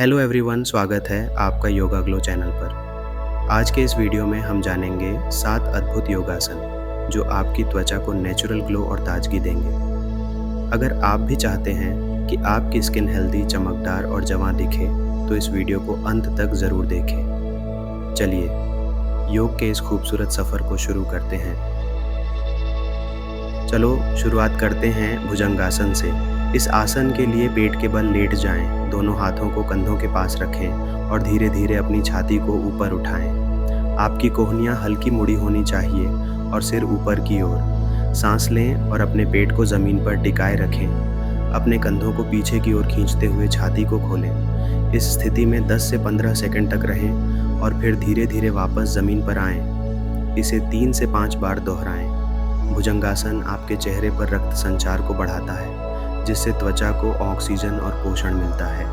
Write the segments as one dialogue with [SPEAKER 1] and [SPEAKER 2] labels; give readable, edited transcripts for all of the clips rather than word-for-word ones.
[SPEAKER 1] Hello everyone, स्वागत है आपका योगा ग्लो चैनल पर। आज के इस वीडियो में हम जानेंगे 7 अद्भुत योगासन जो आपकी त्वचा को नेचुरल ग्लो और ताजगी देंगे। अगर आप भी चाहते हैं कि आपकी स्किन हेल्दी, चमकदार और जवां दिखे तो इस वीडियो को अंत तक ज़रूर देखें। चलिए योग के इस खूबसूरत सफ़र को शुरू करते हैं। चलो शुरुआत करते हैं भुजंगासन से। इस आसन के लिए पेट के बल लेट जाएं, दोनों हाथों को कंधों के पास रखें और धीरे धीरे अपनी छाती को ऊपर उठाएं। आपकी कोहनियाँ हल्की मुड़ी होनी चाहिए और सिर ऊपर की ओर। सांस लें और अपने पेट को ज़मीन पर टिकाए रखें। अपने कंधों को पीछे की ओर खींचते हुए छाती को खोलें। इस स्थिति में 10 से 15 सेकंड तक रहें और फिर धीरे धीरे वापस ज़मीन पर आएं। इसे 3 से 5 बार दोहराएं। भुजंगासन आपके चेहरे पर रक्त संचार को बढ़ाता है, जिससे त्वचा को ऑक्सीजन और पोषण मिलता है।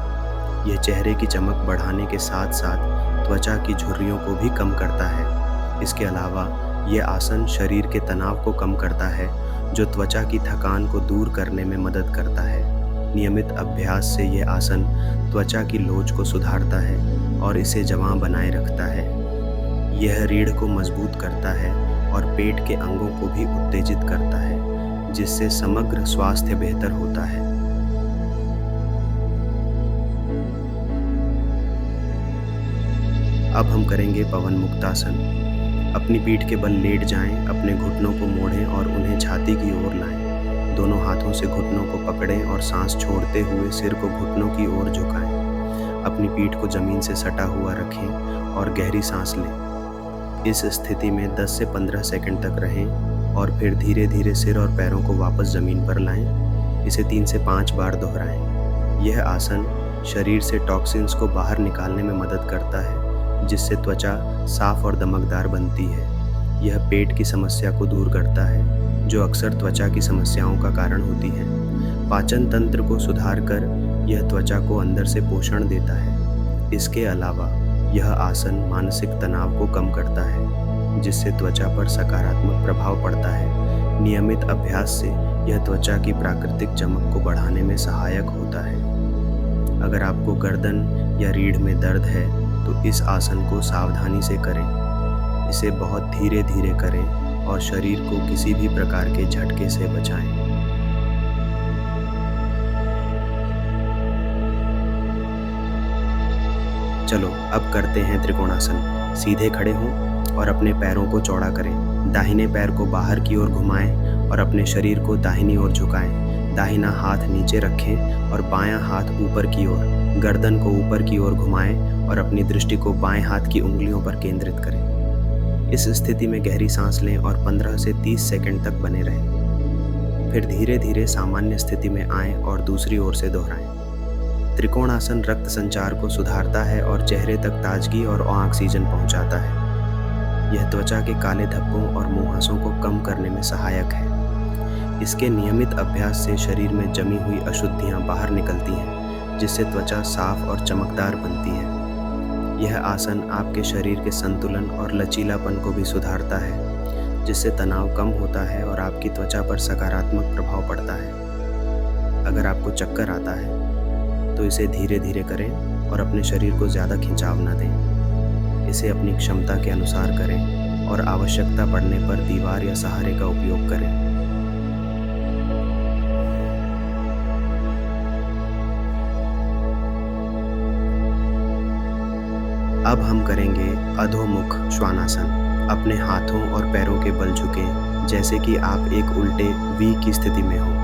[SPEAKER 1] यह चेहरे की चमक बढ़ाने के साथ साथ त्वचा की झुर्रियों को भी कम करता है। इसके अलावा यह आसन शरीर के तनाव को कम करता है, जो त्वचा की थकान को दूर करने में मदद करता है। नियमित अभ्यास से यह आसन त्वचा की लोच को सुधारता है और इसे जवां बनाए रखता है। यह रीढ़ को मजबूत करता है और पेट के अंगों को भी उत्तेजित करता है, जिससे समग्र स्वास्थ्य बेहतर होता है। अब हम करेंगे पवन मुक्तासन। अपनी पीठ के बल लेट जाएं, अपने घुटनों को मोड़ें और उन्हें छाती की ओर लाएं। दोनों हाथों से घुटनों को पकड़ें और सांस छोड़ते हुए सिर को घुटनों की ओर झुकाएं। अपनी पीठ को जमीन से सटा हुआ रखें और गहरी सांस लें। इस स्थिति में 10 से 15 सेकंड तक रहें और फिर धीरे धीरे सिर और पैरों को वापस ज़मीन पर लाएं। इसे 3 से 5 बार दोहराएं। यह आसन शरीर से टॉक्सिन्स को बाहर निकालने में मदद करता है, जिससे त्वचा साफ और दमकदार बनती है। यह पेट की समस्या को दूर करता है, जो अक्सर त्वचा की समस्याओं का कारण होती है। पाचन तंत्र को सुधार कर यह त्वचा को अंदर से पोषण देता है। इसके अलावा यह आसन मानसिक तनाव को कम करता है, जिससे त्वचा पर सकारात्मक प्रभाव पड़ता है। नियमित अभ्यास से यह त्वचा की प्राकृतिक चमक को बढ़ाने में सहायक होता है। अगर आपको गर्दन या रीढ़ में दर्द है तो इस आसन को सावधानी से करें। इसे बहुत धीरे धीरे करें और शरीर को किसी भी प्रकार के झटके से बचाएं। चलो अब करते हैं त्रिकोणासन। सीधे खड़े हों और अपने पैरों को चौड़ा करें। दाहिने पैर को बाहर की ओर घुमाएं और अपने शरीर को दाहिनी ओर झुकाएं। दाहिना हाथ नीचे रखें और बायां हाथ ऊपर की ओर। गर्दन को ऊपर की ओर घुमाएं और अपनी दृष्टि को बाएं हाथ की उंगलियों पर केंद्रित करें। इस स्थिति में गहरी सांस लें और 15 से 30 सेकंड तक बने रहें। फिर धीरे धीरे सामान्य स्थिति में आएं और दूसरी ओर से दोहराएं। त्रिकोणासन रक्त संचार को सुधारता है और चेहरे तक ताजगी और ऑक्सीजन पहुंचाता है। यह त्वचा के काले धब्बों और मुहासों को कम करने में सहायक है। इसके नियमित अभ्यास से शरीर में जमी हुई अशुद्धियां बाहर निकलती हैं, जिससे त्वचा साफ और चमकदार बनती है। यह आसन आपके शरीर के संतुलन और लचीलापन को भी सुधारता है, जिससे तनाव कम होता है और आपकी त्वचा पर सकारात्मक प्रभाव पड़ता है। अगर आपको चक्कर आता है तो इसे धीरे धीरे करें और अपने शरीर को ज़्यादा खिंचाव न दें। इसे अपनी क्षमता के अनुसार करें और आवश्यकता पड़ने पर दीवार या सहारे का उपयोग करें। अब हम करेंगे अधोमुख श्वानासन। अपने हाथों और पैरों के बल झुकें, जैसे कि आप एक उल्टे वी की स्थिति में हो।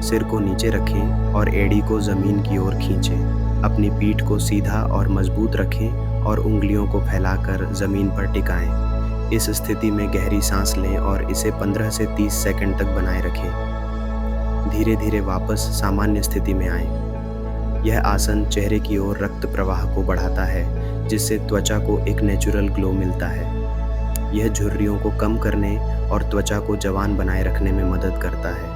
[SPEAKER 1] सिर को नीचे रखें और एड़ी को ज़मीन की ओर खींचें। अपनी पीठ को सीधा और मजबूत रखें और उंगलियों को फैलाकर ज़मीन पर टिकाएं। इस स्थिति में गहरी सांस लें और इसे 15 से 30 सेकंड तक बनाए रखें। धीरे धीरे वापस सामान्य स्थिति में आएं। यह आसन चेहरे की ओर रक्त प्रवाह को बढ़ाता है, जिससे त्वचा को एक नेचुरल ग्लो मिलता है। यह झुर्रियों को कम करने और त्वचा को जवान बनाए रखने में मदद करता है।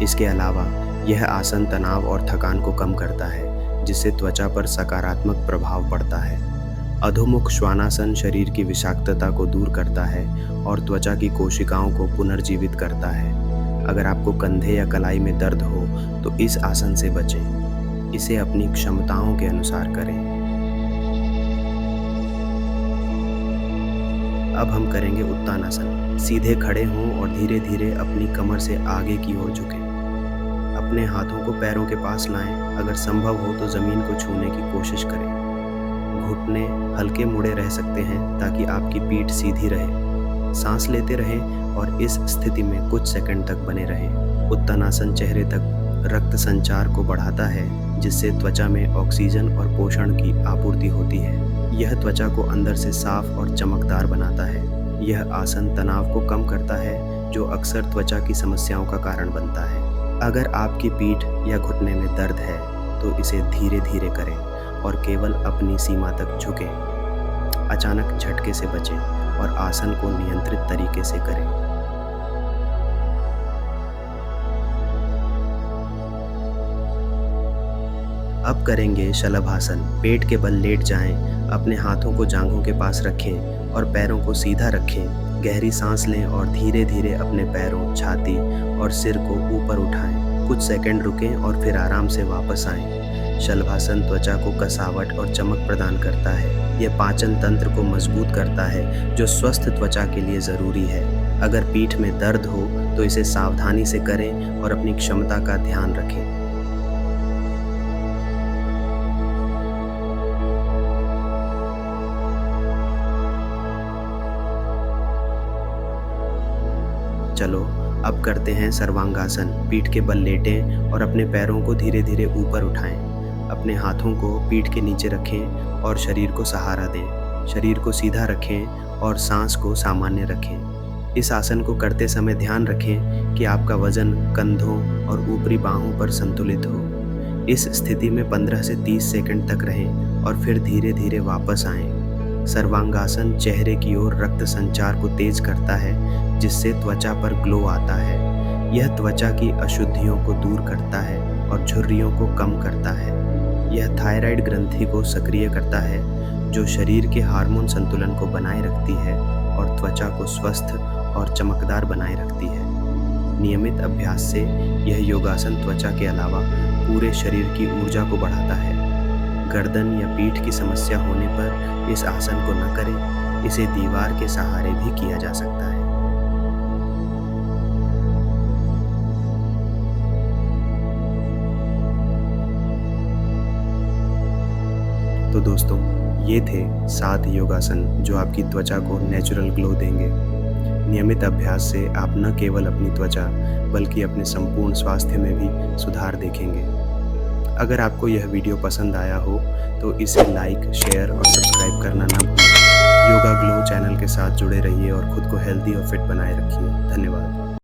[SPEAKER 1] इसके अलावा यह आसन तनाव और थकान को कम करता है, जिससे त्वचा पर सकारात्मक प्रभाव पड़ता है। अधोमुख श्वानासन शरीर की विषाक्तता को दूर करता है और त्वचा की कोशिकाओं को पुनर्जीवित करता है। अगर आपको कंधे या कलाई में दर्द हो तो इस आसन से बचें। इसे अपनी क्षमताओं के अनुसार करें। अब हम करेंगे उत्तानासन। सीधे खड़े हों और धीरे धीरे अपनी कमर से आगे की ओर झुकें। अपने हाथों को पैरों के पास लाएं। अगर संभव हो तो ज़मीन को छूने की कोशिश करें। घुटने हल्के मुड़े रह सकते हैं ताकि आपकी पीठ सीधी रहे। सांस लेते रहें और इस स्थिति में कुछ सेकंड तक बने रहें। उत्तानासन चेहरे तक रक्त संचार को बढ़ाता है, जिससे त्वचा में ऑक्सीजन और पोषण की आपूर्ति होती है। यह त्वचा को अंदर से साफ और चमकदार बनाता है। यह आसन तनाव को कम करता है, जो अक्सर त्वचा की समस्याओं का कारण बनता है। अगर आपकी पीठ या घुटने में दर्द है तो इसे धीरे धीरे करें और केवल अपनी सीमा तक झुकें। अचानक झटके से बचें और आसन को नियंत्रित तरीके से करें। अब करेंगे शलभासन। पेट के बल लेट जाएं, अपने हाथों को जांघों के पास रखें और पैरों को सीधा रखें। गहरी सांस लें और धीरे धीरे अपने पैरों, छाती और सिर को ऊपर उठाएं। कुछ सेकंड रुकें और फिर आराम से वापस आएं। शलभासन त्वचा को कसावट और चमक प्रदान करता है। यह पाचन तंत्र को मजबूत करता है, जो स्वस्थ त्वचा के लिए ज़रूरी है। अगर पीठ में दर्द हो तो इसे सावधानी से करें और अपनी क्षमता का ध्यान रखें। चलो अब करते हैं सर्वांगासन। पीठ के बल लेटें और अपने पैरों को धीरे धीरे ऊपर उठाएं। अपने हाथों को पीठ के नीचे रखें और शरीर को सहारा दें। शरीर को सीधा रखें और सांस को सामान्य रखें। इस आसन को करते समय ध्यान रखें कि आपका वजन कंधों और ऊपरी बाहों पर संतुलित हो। इस स्थिति में 15 से 30 सेकंड तक रहें और फिर धीरे धीरे वापस आएं। सर्वांगासन चेहरे की ओर रक्त संचार को तेज करता है, जिससे त्वचा पर ग्लो आता है। यह त्वचा की अशुद्धियों को दूर करता है और झुर्रियों को कम करता है। यह थायराइड ग्रंथि को सक्रिय करता है, जो शरीर के हार्मोन संतुलन को बनाए रखती है और त्वचा को स्वस्थ और चमकदार बनाए रखती है। नियमित अभ्यास से यह योगासन त्वचा के अलावा पूरे शरीर की ऊर्जा को बढ़ाता है। गर्दन या पीठ की समस्या होने पर इस आसन को न करें। इसे दीवार के सहारे भी किया जा सकता है। तो दोस्तों, ये थे 7 योगासन जो आपकी त्वचा को नेचुरल ग्लो देंगे। नियमित अभ्यास से आप न केवल अपनी त्वचा बल्कि अपने संपूर्ण स्वास्थ्य में भी सुधार देखेंगे। अगर आपको यह वीडियो पसंद आया हो तो इसे लाइक, शेयर और सब्सक्राइब करना ना भूलें। योगा ग्लो चैनल के साथ जुड़े रहिए और खुद को हेल्दी और फिट बनाए रखिए। धन्यवाद।